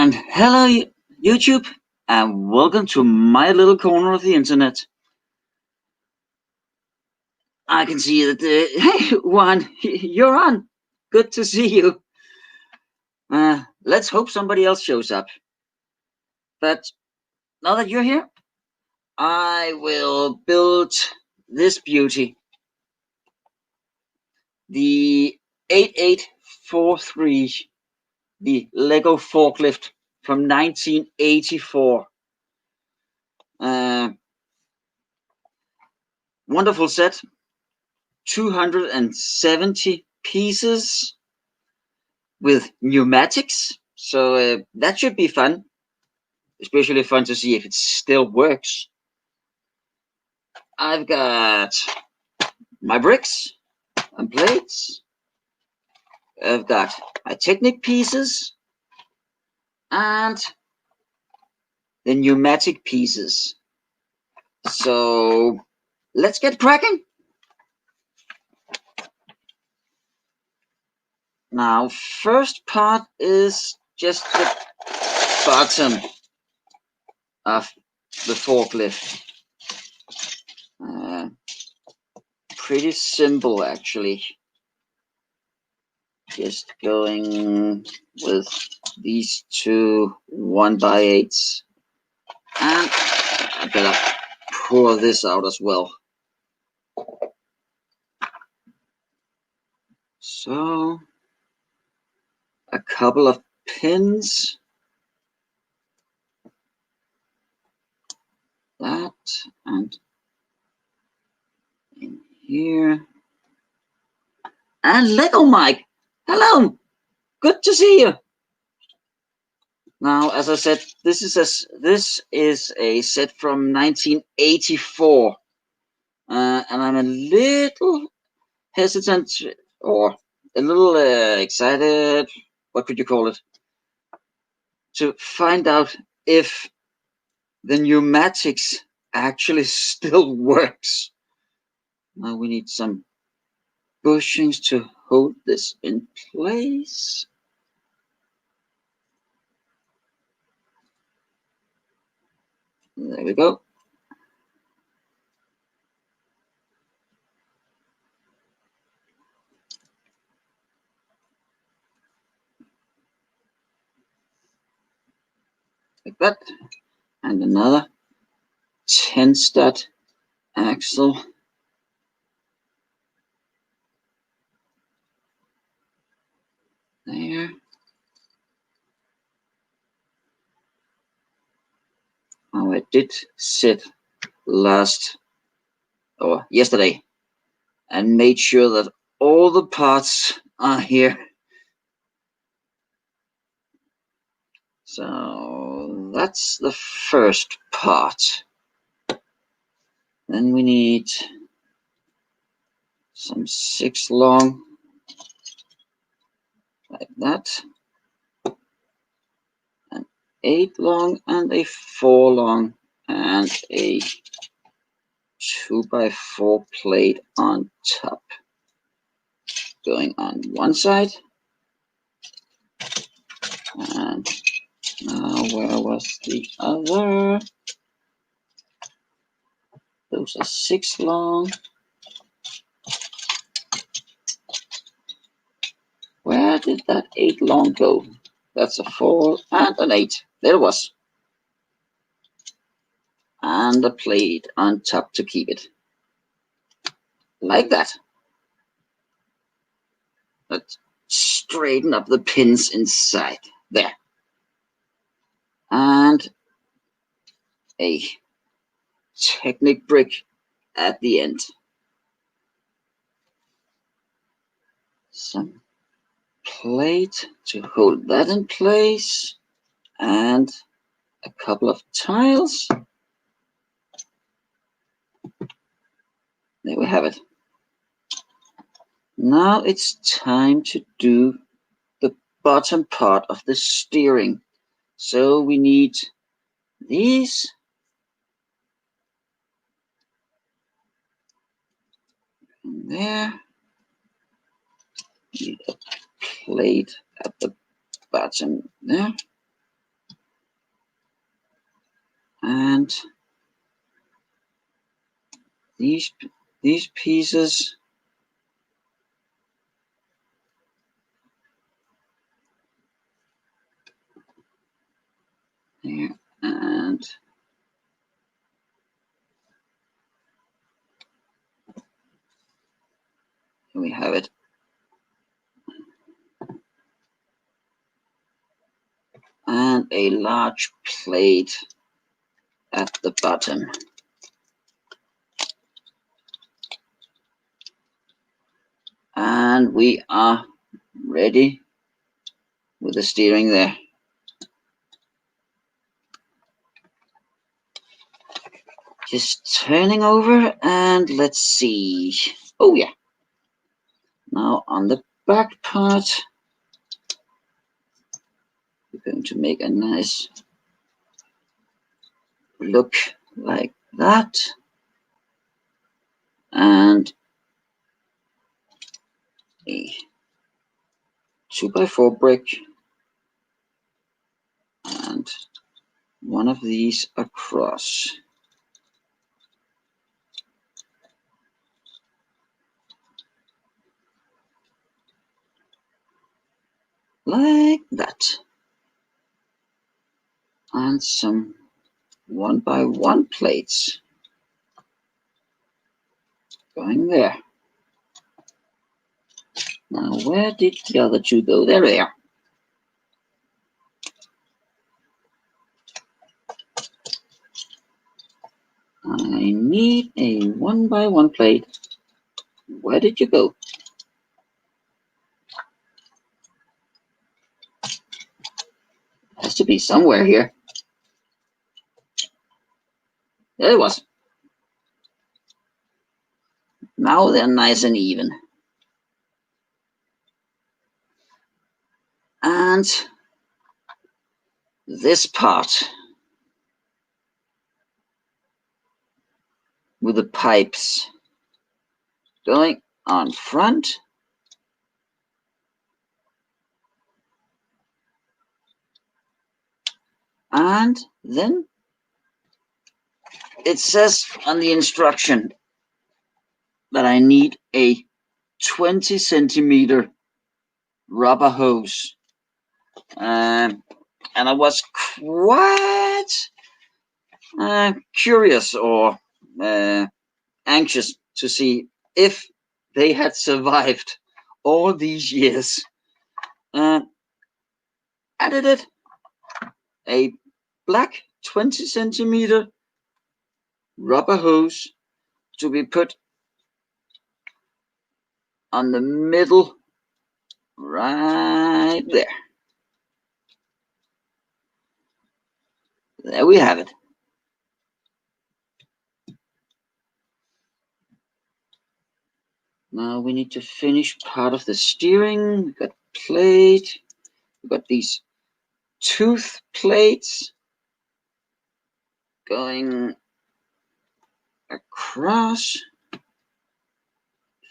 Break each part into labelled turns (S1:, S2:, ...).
S1: And hello YouTube, and welcome to my little corner of the internet. I can see that, hey Juan, you're on. Good to see you. Let's hope somebody else shows up. But now that you're here, I will build this beauty. The 8843, the Lego forklift from 1984. Wonderful set. 270 pieces with pneumatics, so that should be fun, especially fun to see if it still works. I've got my bricks and plates. I've got my Technic pieces and the pneumatic pieces. So let's get cracking. Now, first part is just the bottom of the forklift. Pretty simple, actually. Just going with these two 1x8s, and I better pour this out as well. So a couple of pins, that, and in here. And Lego Mike, hello, good to see you. Now, as I said, this is a set from 1984, and I'm a little hesitant, or a little excited, what could you call it, to find out if the pneumatics actually still works. Now we need some bushings to hold this in place. There we go. Like that. And another 10-stud axle. There. Oh, I did sit yesterday and made sure that all the parts are here. So that's the first part. Then we need some 6 long, like that, an 8 long, and a 4 long, and a 2x4 plate on top. Going on one side. And now, where was the other? Those are 6 long. Where did that 8 long go? That's a 4 and an 8. There it was. And a plate on top to keep it. Like that. Let's straighten up the pins inside. There. And a Technic brick at the end. Some plate to hold that in place. And a couple of tiles. There we have it. Now it's time to do the bottom part of the steering. So we need these. And there. Need a plate at the bottom there. And these pieces there, and here we have it. And a large plate at the bottom. And we are ready with the steering there. Just turning over, and let's see. Oh yeah. Now on the back part, we're going to make a nice look like that. And a 2x4 brick and one of these across. Like that. And some 1x1 plates going there. Now, where did the other two go? There they are. I need a 1x1 plate. Where did you go? Has to be somewhere here. There it was. Now they're nice and even. And this part with the pipes going on front. And then it says on the instruction that I need a 20 centimeter rubber hose. And I was quite curious or anxious to see if they had survived all these years. Added it, a black 20 centimeter rubber hose to be put on the middle right there. There we have it. Now we need to finish part of the steering. We've got plate. We've got these tooth plates going across. If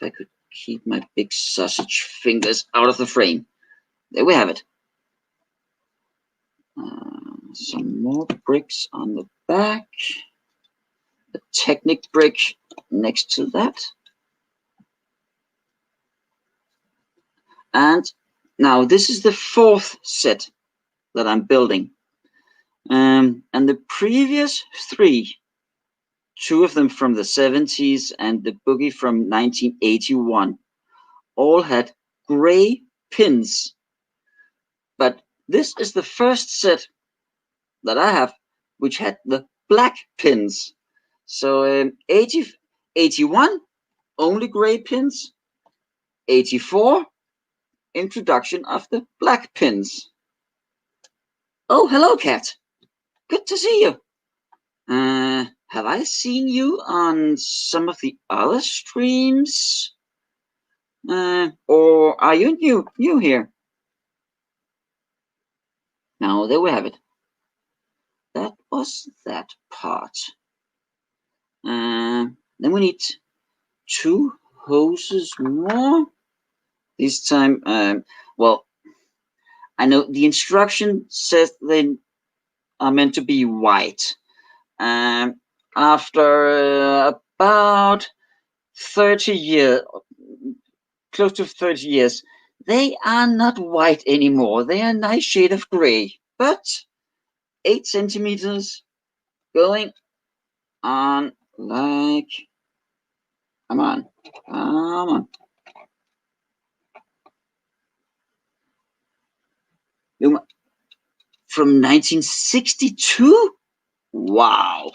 S1: I could keep my big sausage fingers out of the frame. There we have it. Some more bricks on the back. A TECHNIC brick next to that. And now this is the fourth set that I'm building. And the previous three, two of them from the 70s and the boogie from 1981, all had gray pins. But this is the first set that I have which had the black pins. So 81, only gray pins. 84, introduction of the black pins. Oh, hello, cat. Good to see you. Have I seen you on some of the other streams? Or are you new here? Now, there we have it. That was that part. Then we need two hoses more. This time, well, I know the instruction says they are meant to be white, After about 30 years, close to 30 years, they are not white anymore. They are a nice shade of gray, but 8 centimeters going on like, come on, come on. From 1962? Wow.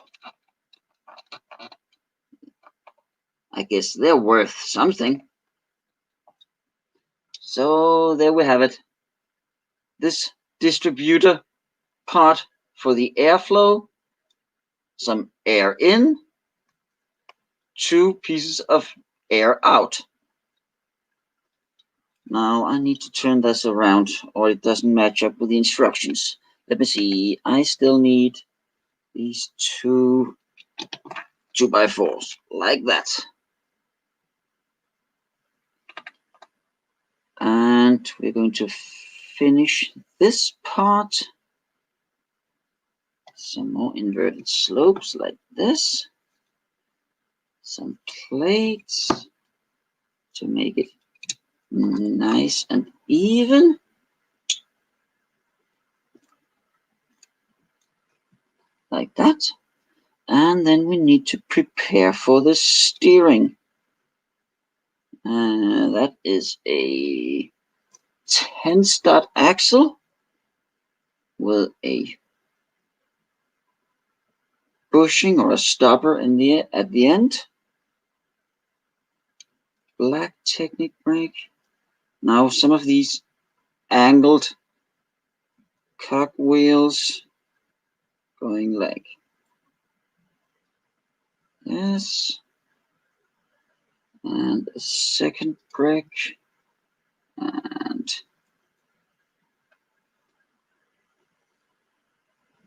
S1: I guess they're worth something. So there we have it. This distributor part for the airflow, some air in, 2 pieces of air out. Now I need to turn this around or it doesn't match up with the instructions. Let me see. I still need these 2 2x4s like that. And we're going to finish this part. Some more inverted slopes like this. Some plates to make it nice and even. Like that. And then we need to prepare for the steering. That is a 10-stud axle with a bushing or a stopper at the end. Black Technic brake. Now some of these angled cog wheels going like this. And a second brake. And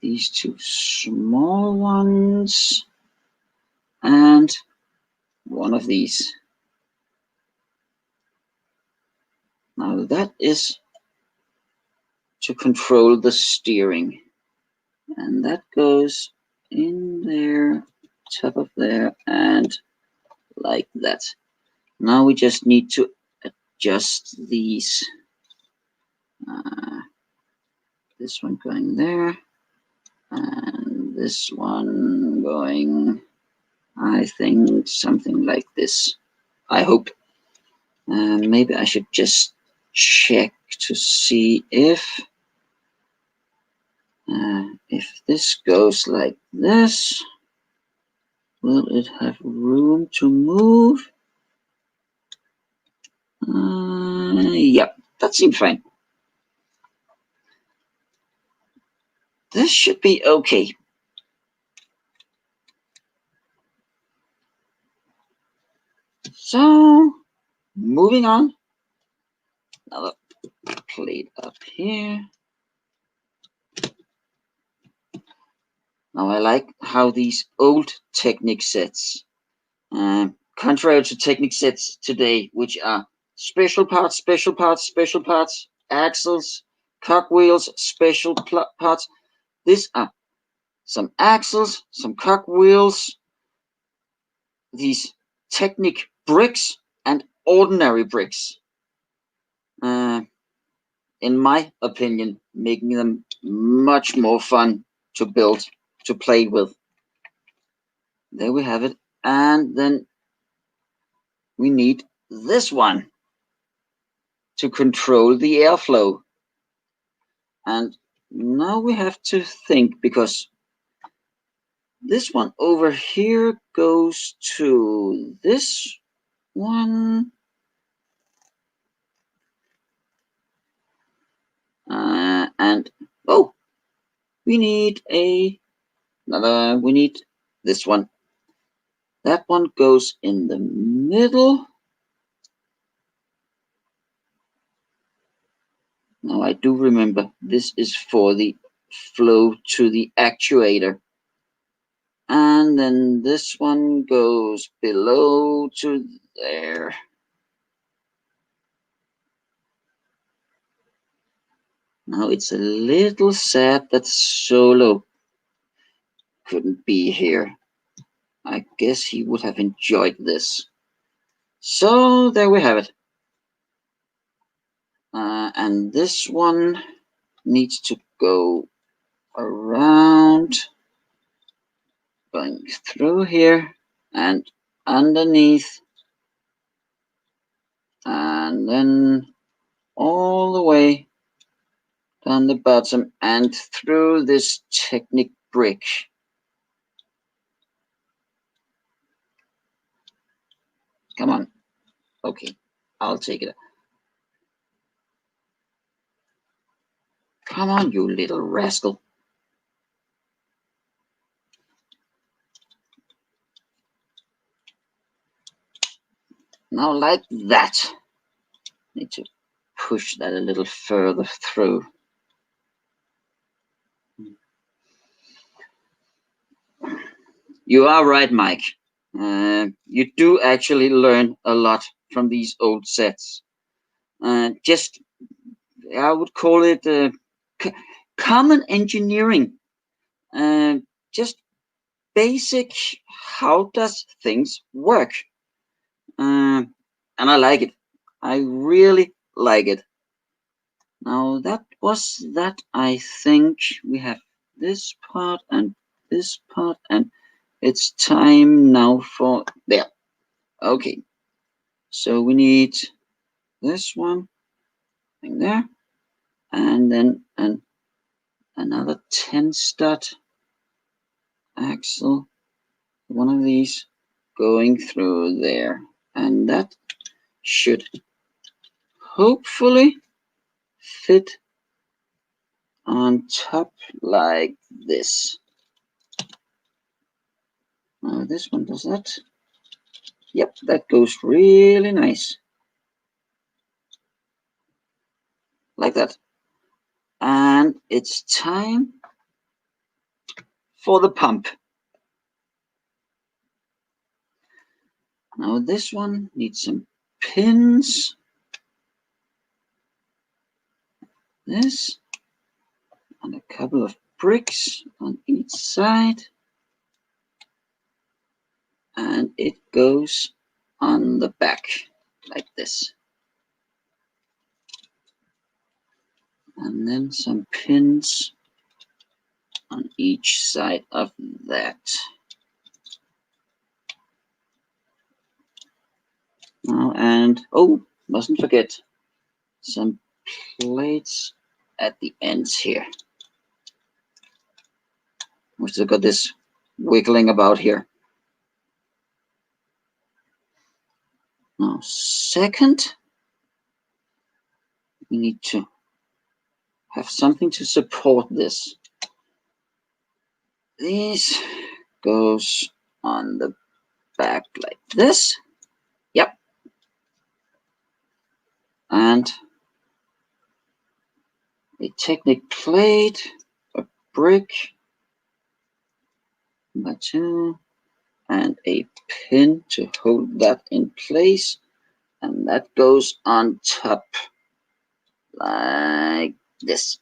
S1: these 2 small ones. And one of these. Now that is to control the steering. And that goes in there, top of there, and like that. Now we just need to adjust these. This one going there, and this one going, I think, something like this. I hope. Maybe I should just check to see if this goes like this, will it have room to move? Yep, that seems fine. This should be okay. So, moving on. Another plate up here. Now I like how these old Technic sets, contrary to Technic sets today, which are special parts, special parts, special parts, axles, cogwheels, special parts. These are some axles, some cogwheels, these Technic bricks, and ordinary bricks. In my opinion, making them much more fun to build, to play with. There we have it. And then we need this one to control the airflow. And now we have to think, because this one over here goes to this one. And oh, we need another, we need this one. That one goes in the middle. Now I do remember this is for the flow to the actuator. And then this one goes below to there. Now it's a little sad that's so low. couldn't be here. I guess he would have enjoyed this. So there we have it. And this one needs to go around, going through here and underneath, and then all the way down the bottom and through this TECHNIC brick. Come on. Okay, I'll take it. Come on, you little rascal. Now like that. Need to push that a little further through. You are right, Mike. You do actually learn a lot from these old sets. Just, I would call it common engineering. Just basic, how does things work? And I like it. I really like it. Now that was that. I think we have this part and this part, and it's time now for there. Okay, so we need this one thing there, and then another 10 stud axle, one of these going through there, and that should hopefully fit on top like this. This one does that. Yep, that goes really nice. Like that. And it's time for the pump. Now this one needs some pins. This. And a couple of bricks on each side. And it goes on the back like this. And then some pins on each side of that. Now, and oh, mustn't forget some plates at the ends here. We still got this wiggling about here. Now, second, we need to have something to support this. This goes on the back like this. Yep. And a TECHNIC plate, a brick, number 2, and a pin to hold that in place. And that goes on top like this.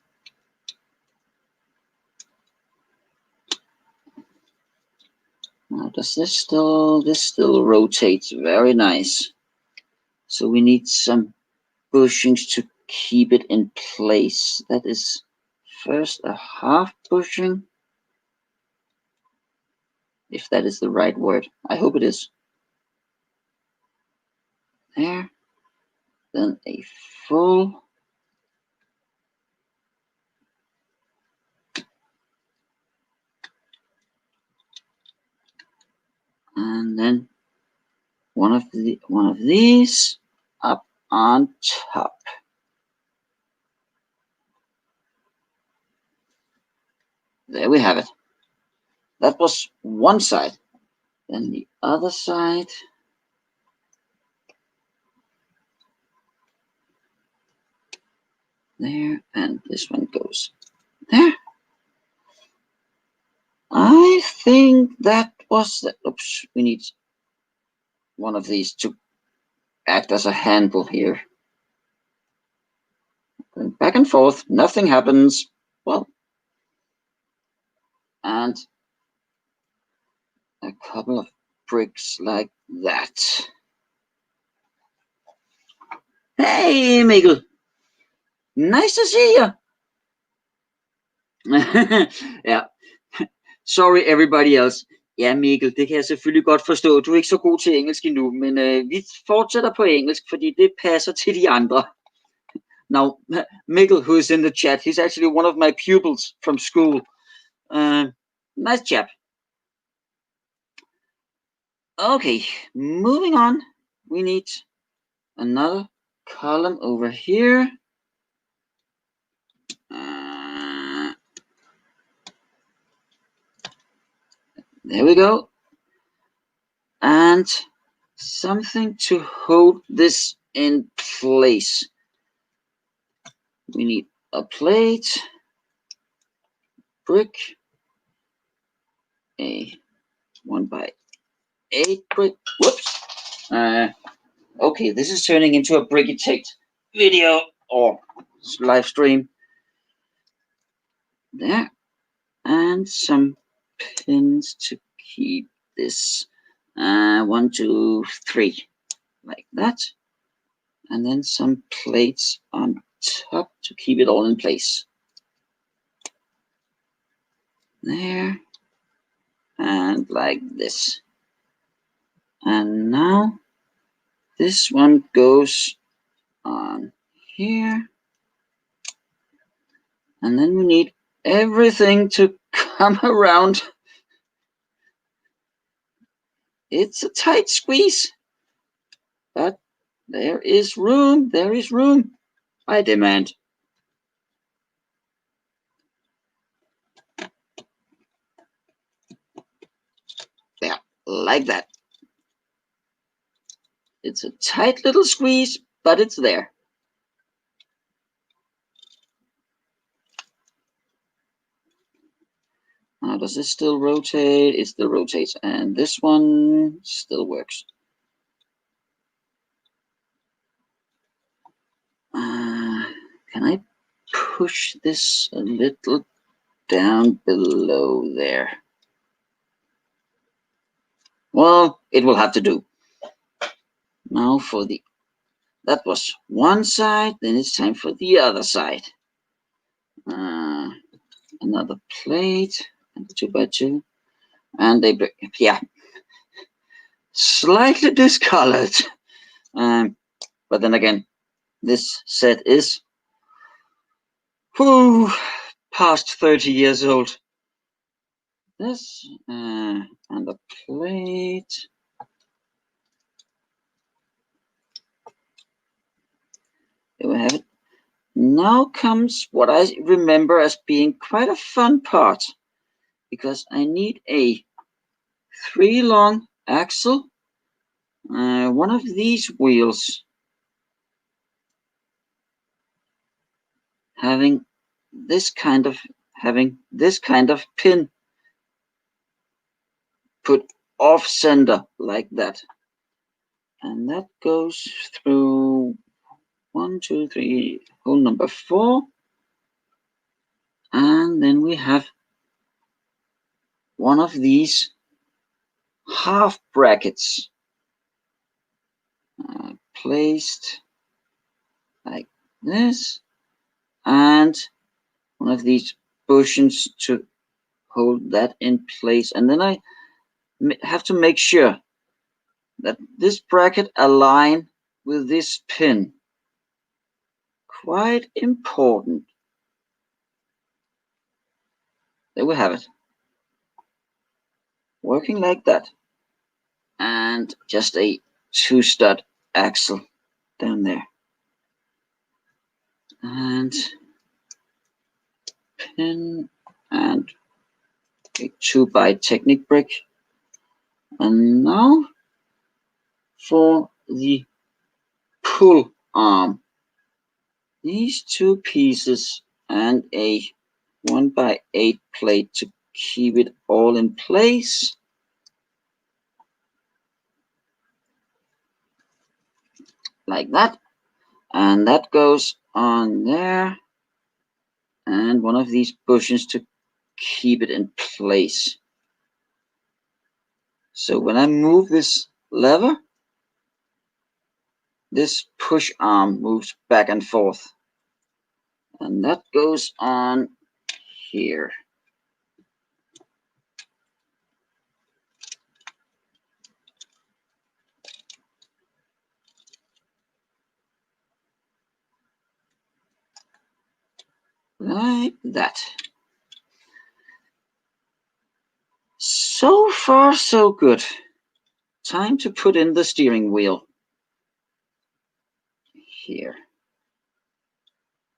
S1: Now does this still rotates very nice. So we need some bushings to keep it in place. That is first a half bushing, if that is the right word. I hope it is. There. Then a full. And then one of these up on top. There we have it. That was one side. Then the other side. There, and this one goes there. I think that was the, oops, we need one of these to act as a handle here. Going back and forth, nothing happens. Well, and a couple of bricks like that. Hey, Mikkel. Nice to see you. Ja. Sorry everybody else. Ja, Mikkel, det kan jeg selvfølgelig godt forstå. Du er ikke så god til engelsk endnu, men vi fortsætter på engelsk, fordi det passer til de andre. Now, Mikkel, who is in the chat, he's actually one of my pupils from school. Nice chap. Okay, moving on. We need another column over here. There we go. And something to hold this in place. We need a plate, brick, a 1x8 brick. Whoops. Okay, this is turning into a bricky tech video or live stream. There. And some pins to keep this 1, 2, 3 like that, and then some plates on top to keep it all in place. There, and like this. And now this one goes on here, and then we need everything to come around. It's a tight squeeze, but there is room, I demand. There, like that. It's a tight little squeeze, but it's there. Now, does this still rotate? It still rotates, and this one still works. Can I push this a little down below there? Well, it will have to do. Now for that was one side, then it's time for the other side. Another plate, and 2x2, and they, yeah, slightly discolored. But then again, this set is past 30 years old. This and a plate. There we have it. Now comes what I remember as being quite a fun part, because I need a 3 long axle, one of these wheels having this kind of pin put off center like that, and that goes through 1, 2, 3, hole number 4, and then we have one of these half brackets placed like this, and one of these bushings to hold that in place. And then I have to make sure that this bracket align with this pin. Quite important. There we have it. Working like that. And just a 2-stud axle down there. And pin and a 2x TECHNIC brick. And now for the pull arm. These 2 pieces and a 1x8 plate to keep it all in place. Like that. And that goes on there. And one of these bushings to keep it in place. So when I move this lever, this push arm moves back and forth. And that goes on here. Like that. So far, so good. Time to put in the steering wheel. Here.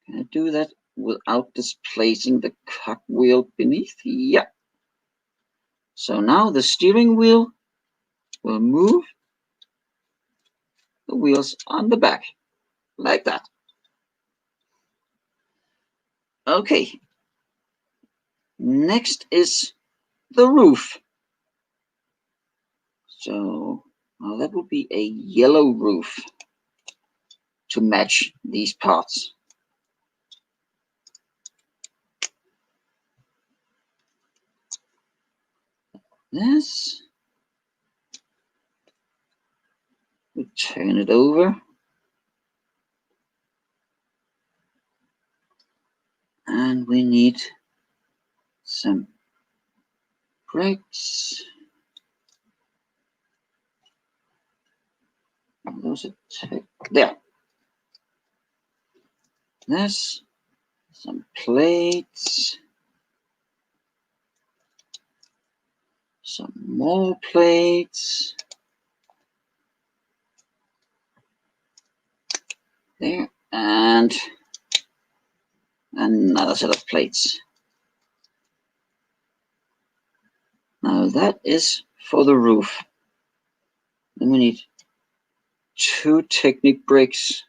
S1: Can I do that without displacing the cogwheel beneath? Yeah. So now the steering wheel will move the wheels on the back, like that. Okay. Next is the roof. So now that would be a yellow roof to match these parts. This. We turn it over. And we need some bricks. Those are there. This, some plates, some more plates. There, and another set of plates. Now that is for the roof. Then we need 2 Technic bricks,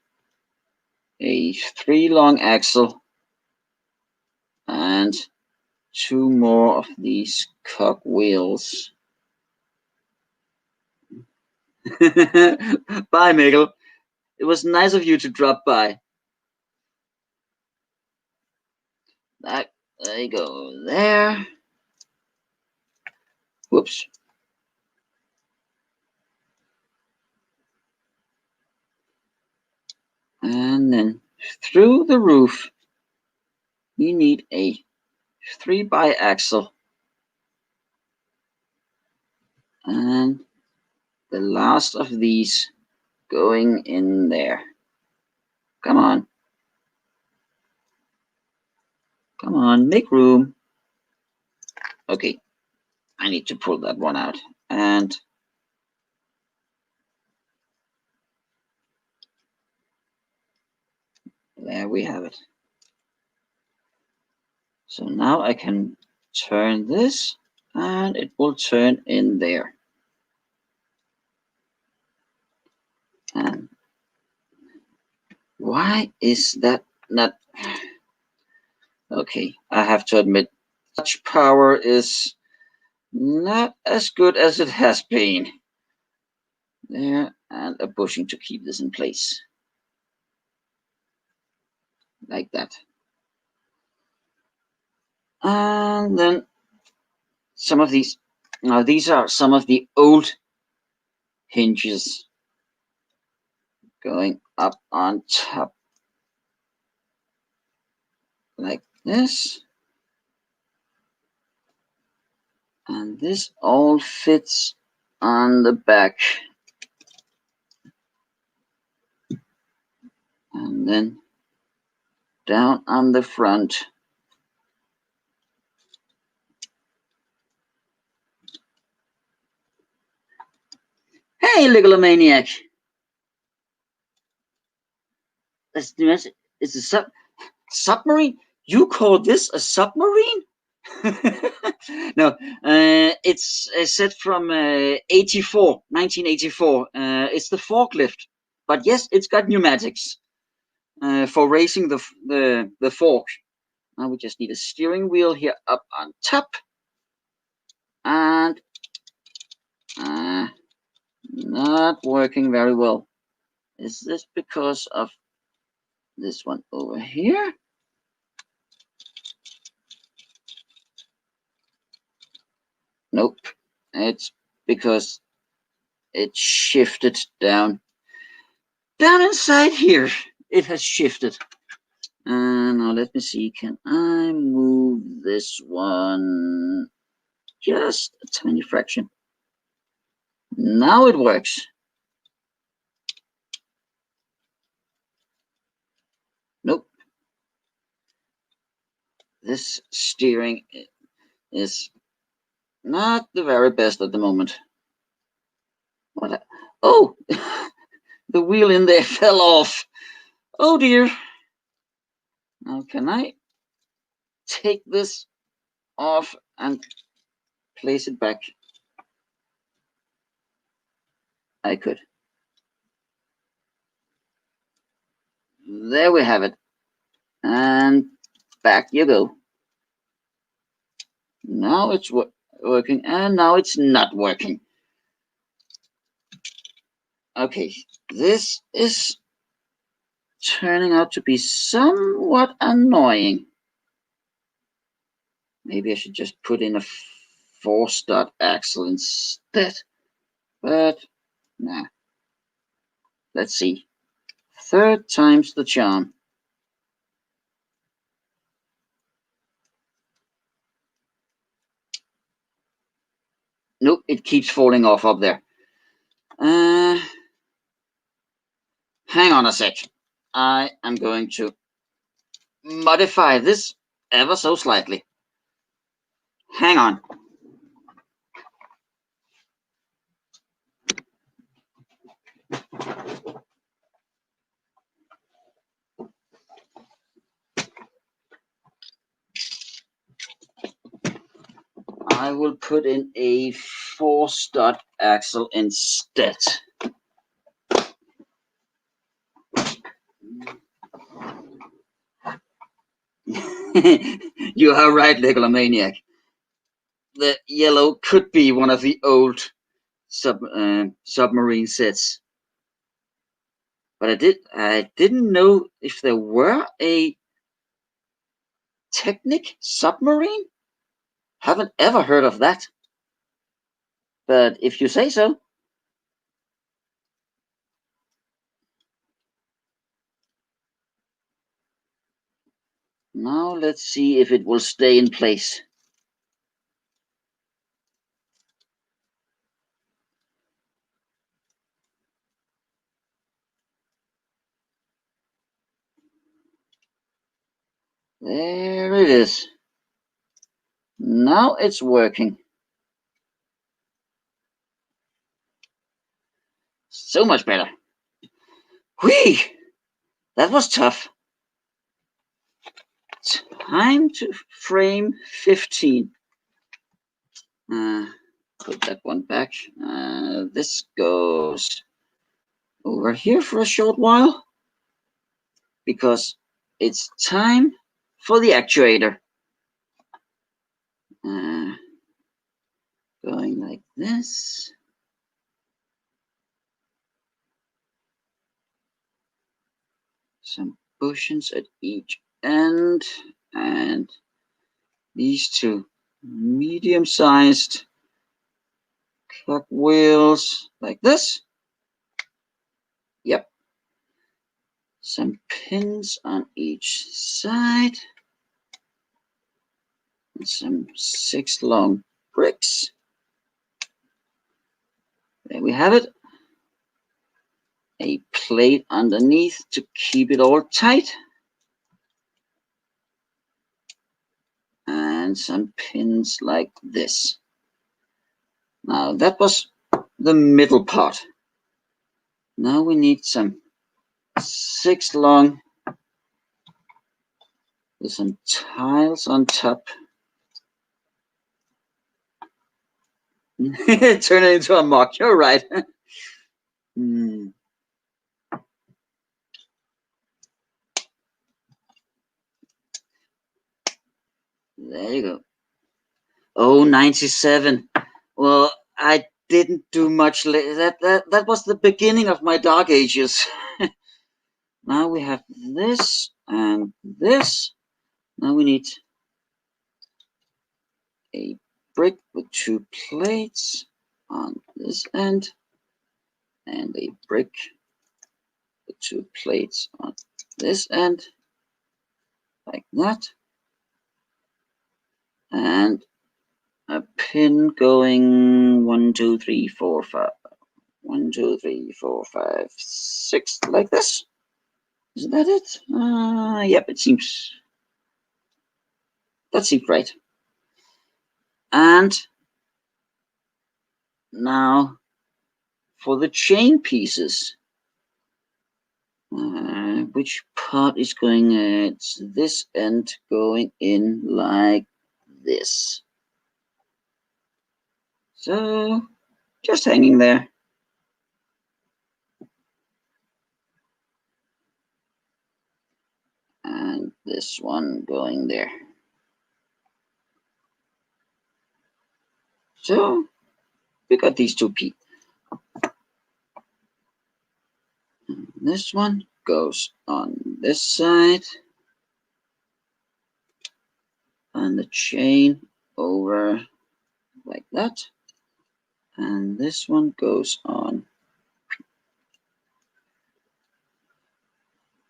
S1: a 3 long axle, and 2 more of these cog wheels. Bye, Mikkel. It was nice of you to drop by. That, they go there. Whoops. And then through the roof, we need a 3 bi-axle. And the last of these going in there. Come on. Come on, make room. Okay, I need to pull that one out. And there we have it. So now I can turn this and it will turn in there. And why is that not? Okay, I have to admit, touch power is not as good as it has been. There, and a bushing to keep this in place. Like that. And then some of these, now these are some of the old hinges going up on top. Like this. And this all fits on the back. And then down on the front. Hey, Ligolomaniac! That's the message. It's a submarine? You call this a submarine? No, it's a set from 1984. It's the forklift. But yes, it's got pneumatics for raising the fork. Now we just need a steering wheel here up on top. And not working very well. Is this because of this one over here? Nope. It's because it shifted down inside here. It has shifted. Now let me see, can I move this one just a tiny fraction? Now it works. Nope. This steering is not the very best at the moment. What? Oh, the wheel in there fell off. Oh dear. Now can I take this off and place it back? I could. There we have it. And back you go. Now it's working, and now it's not working. Okay, this is turning out to be somewhat annoying. Maybe I should just put in a 4-stud axle instead. But, nah. Let's see. 3rd time's the charm. Nope, it keeps falling off up there. Hang on a sec. I am going to modify this ever so slightly. Hang on. I will put in a 4-stud axle instead. You are right, Legalomaniac. The yellow could be one of the old submarine sets. But I didn't know if there were a Technic submarine. Haven't ever heard of that. But if you say so. Now let's see if it will stay in place. There it is. Now it's working. So much better. Whee! That was tough. Time to frame 15. Put that one back. This goes over here for a short while because it's time for the actuator. Going like this. Some bushings at each end, and these two medium-sized clock wheels like this. Yep. Some pins on each side. And some 6 long bricks. There we have it. A plate underneath to keep it all tight. And some pins like this. Now that was the middle part. Now we need some 6 long with some tiles on top. Turn it into a mock. You're right. There you go. Oh, 97. Well, I didn't do much. That was the beginning of my dark ages. Now we have this and this. Now we need a brick with 2 plates. on this end, and a brick, the 2 plates on this end, like that, and a pin going 1, 2, 3, 4, 5. 1, 2, 3, 4, 5, 6, like this. Is that it? Yep, it seems. That seems right. And now for the chain pieces. Which part is going? It's this end going in like this. So just hanging there. And this one going there. So we got these 2 pieces. This one goes on this side. And the chain over like that. And this one goes on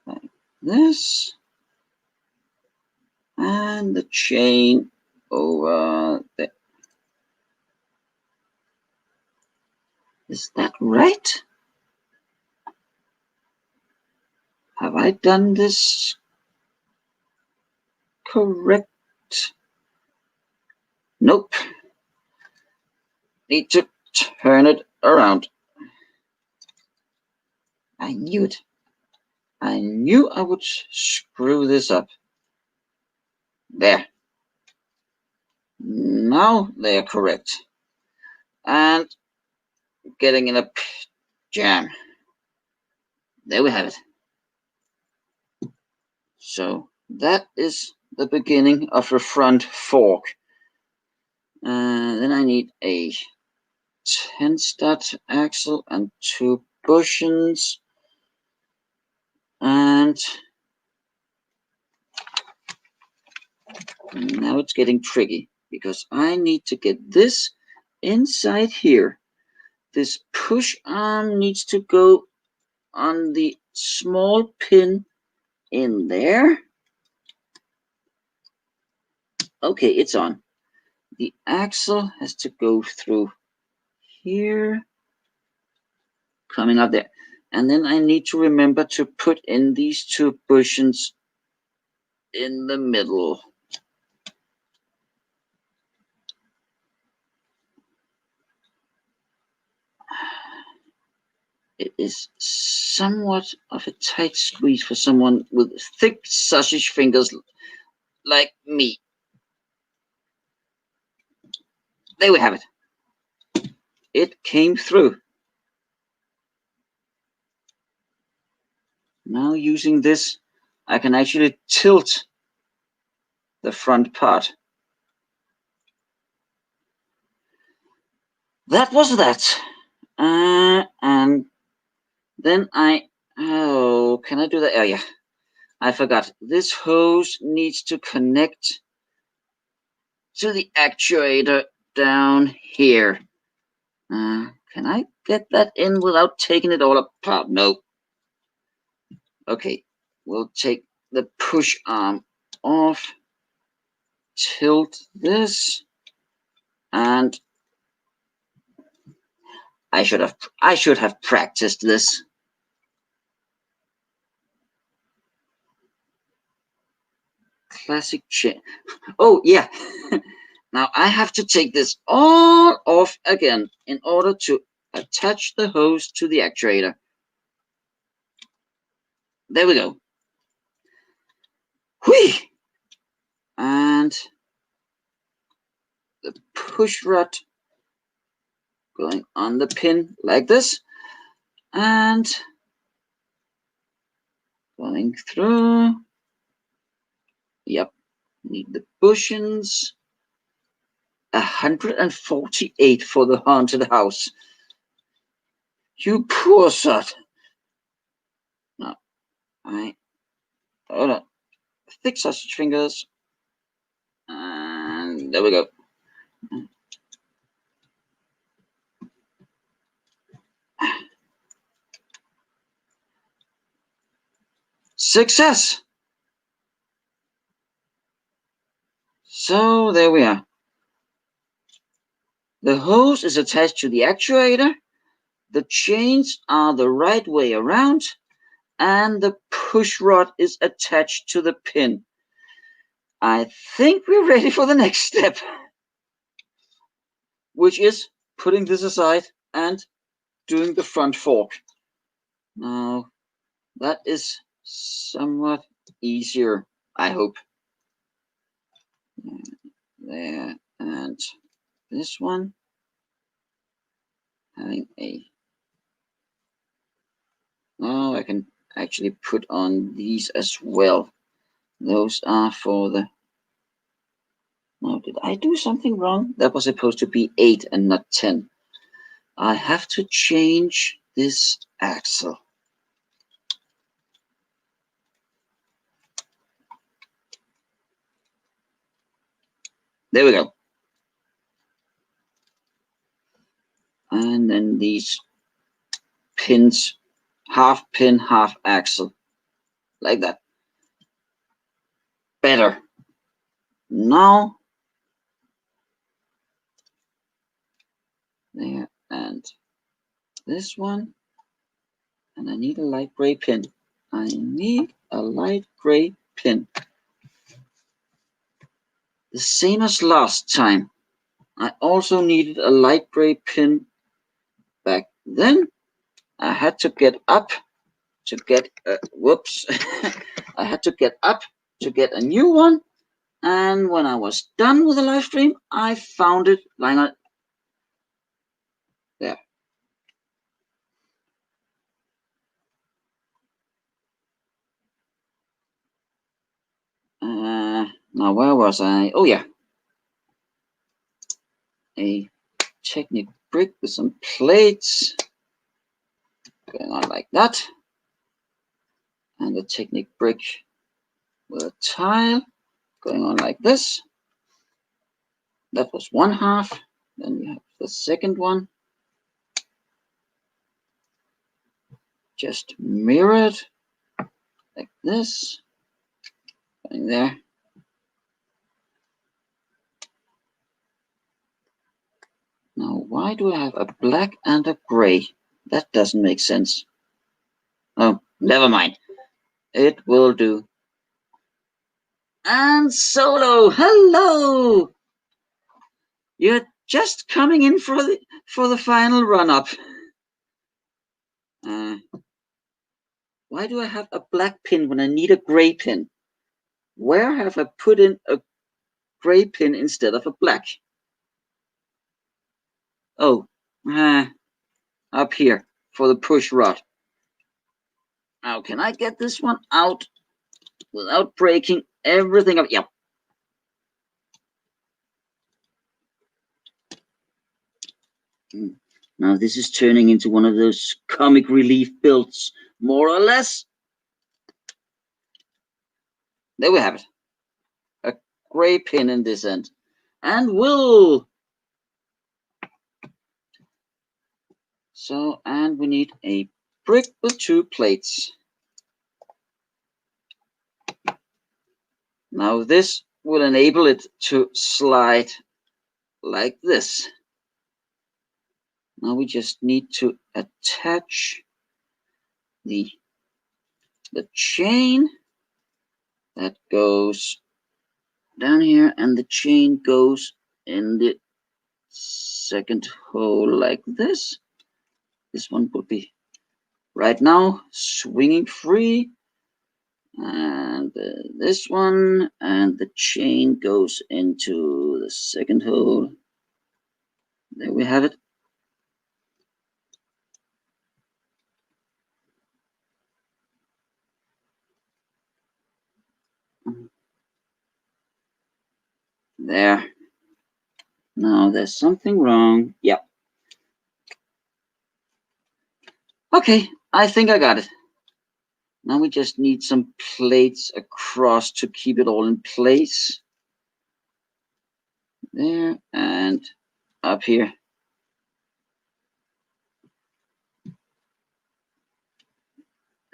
S1: like this. And the chain over there. Is that right? Have I done this correct? Nope. Need to turn it around. I knew it. I knew I would screw this up. There. Now they are correct. And getting in a jam. There we have it. So that is the beginning of a front fork. Then I need a 10-stud axle and 2 bushings. And now it's getting tricky because I need to get this inside here. This push arm needs to go on the small pin in there. Okay, it's on. The axle has to go through here, coming up there. And then I need to remember to put in these 2 bushings in the middle. It is somewhat of a tight squeeze for someone with thick sausage fingers like me. There we have it. It came through. Now using this, I can actually tilt the front part. That was that. And then can I do that? Oh yeah, I forgot. This hose needs to connect to the actuator down here. Can I get that in without taking it all apart? No. Okay, we'll take the push arm off, tilt this, and I should have practiced this. Classic chain. Oh yeah. Now I have to take this all off again in order to attach the hose to the actuator. There we go. Whee! And the push rod going on the pin like this, and going through. Yep, need the bushings. 148 for the haunted house. You poor sod. No, hold on. Thick sausage fingers. And there we go. Success! So there we are. The hose is attached to the actuator, the chains are the right way around, and the push rod is attached to the pin. I think we're ready for the next step, which is putting this aside and doing the front fork. Now, that is somewhat easier, I hope. There, and this one having a... Oh, I can actually put on these as well. Those are for the... Now, did I do something wrong? That was supposed to be 8 and not 10. I have to change this axle. There we go. And then these pins, half pin, half axle, like that. Better. Now, there, and this one. And I need a light gray pin. I need a light gray pin. The same as last time. I also needed a light gray pin back then. I had to get up to get, whoops. I had to get up to get a new one. And when I was done with the live stream, I found it lying on there. Now where was I? Oh yeah. A Technic brick with some plates going on like that. And a Technic brick with a tile going on like this. That was one half. Then we have the second one. Just mirrored like this. Going there. Now, why do I have a black and a gray? That doesn't make sense. Oh, never mind. It will do. And Solo, hello! You're just coming in for the final run-up. Why do I have a black pin when I need a gray pin? Where have I put in a gray pin instead of a black? Oh, up here for the push rod. Now, can I get this one out without breaking everything up? Yep. Now, this is turning into one of those comic relief builds, more or less. There we have it. A gray pin in this end. And wool. So, and we need a brick with 2 plates. Now, this will enable it to slide like this. Now we just need to attach the chain that goes down here, and the chain goes in the second hole like this. This one will be right now swinging free, and this one, and the chain goes into the second hole. There we have it. There. Now there's something wrong. Yep. Okay, I think I got it. Now we just need some plates across to keep it all in place. There and up here.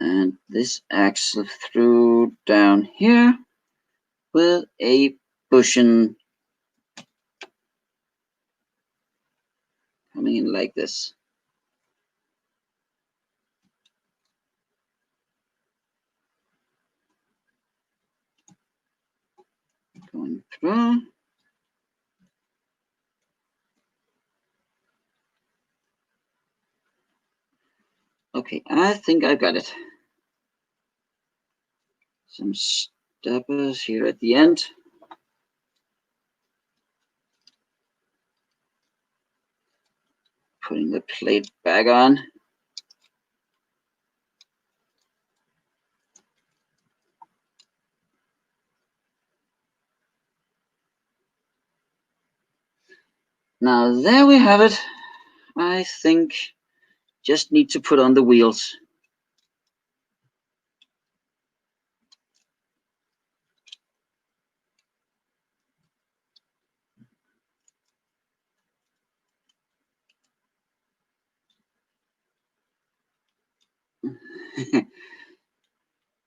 S1: And this axle through down here with a bushing coming in like this. Going through. Okay, I think I got it. Some steppers here at the end. Putting the plate back on. Now there we have it. I think just need to put on the wheels.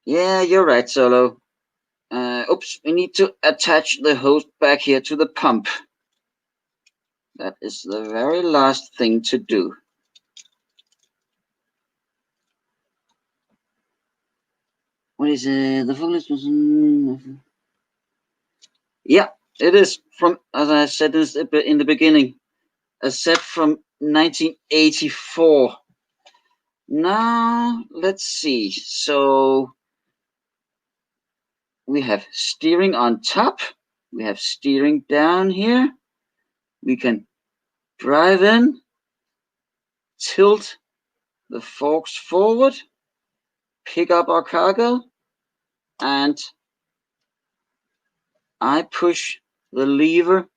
S1: Yeah, you're right, Solo. Oops, we need to attach the hose back here to the pump. That is the very last thing to do. What is it? The forklift? Yeah, it is from, as I said in the beginning, a set from 1984. Now, let's see. So we have steering on top. We have steering down here. We can drive in, tilt the forks forward, pick up our cargo, and I push the lever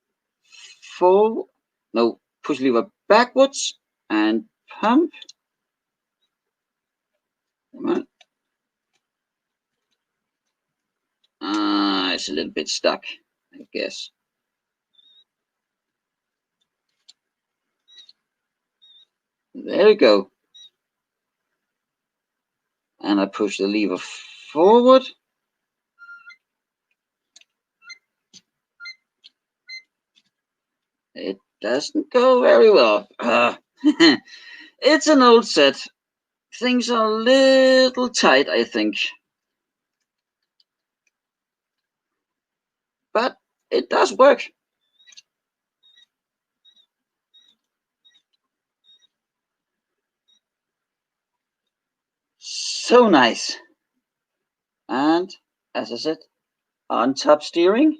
S1: forward. No, push lever backwards and pump. Come on. It's a little bit stuck, I guess. There we go. And I push the lever forward. It doesn't go very well. It's an old set. Things are a little tight, I think. But it does work. So nice. And as I said, on top steering.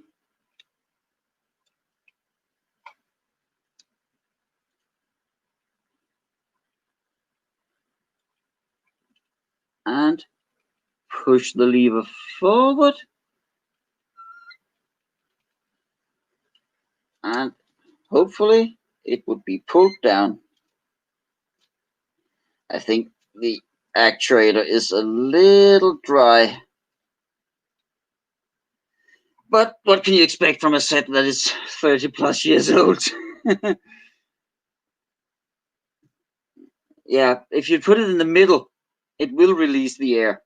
S1: And push the lever forward. And hopefully it would be pulled down. I think the actuator is a little dry. But what can you expect from a set that is 30 plus years old? Yeah, if you put it in the middle, it will release the air.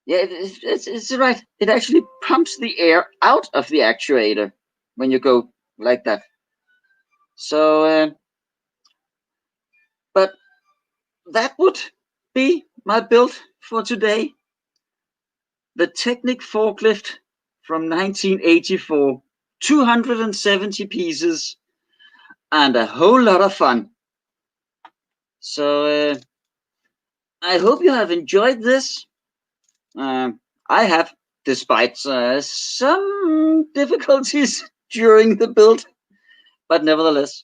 S1: Yeah, it's right. It actually pumps the air out of the actuator when you go like that. So, but that would be my build for today. The Technic forklift from 1984, 270 pieces, and a whole lot of fun. So I hope you have enjoyed this. I have, despite some difficulties during the build, but nevertheless.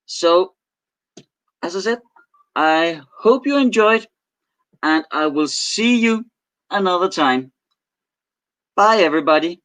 S1: So, as I said, I hope you enjoyed, and I will see you another time. Bye, everybody.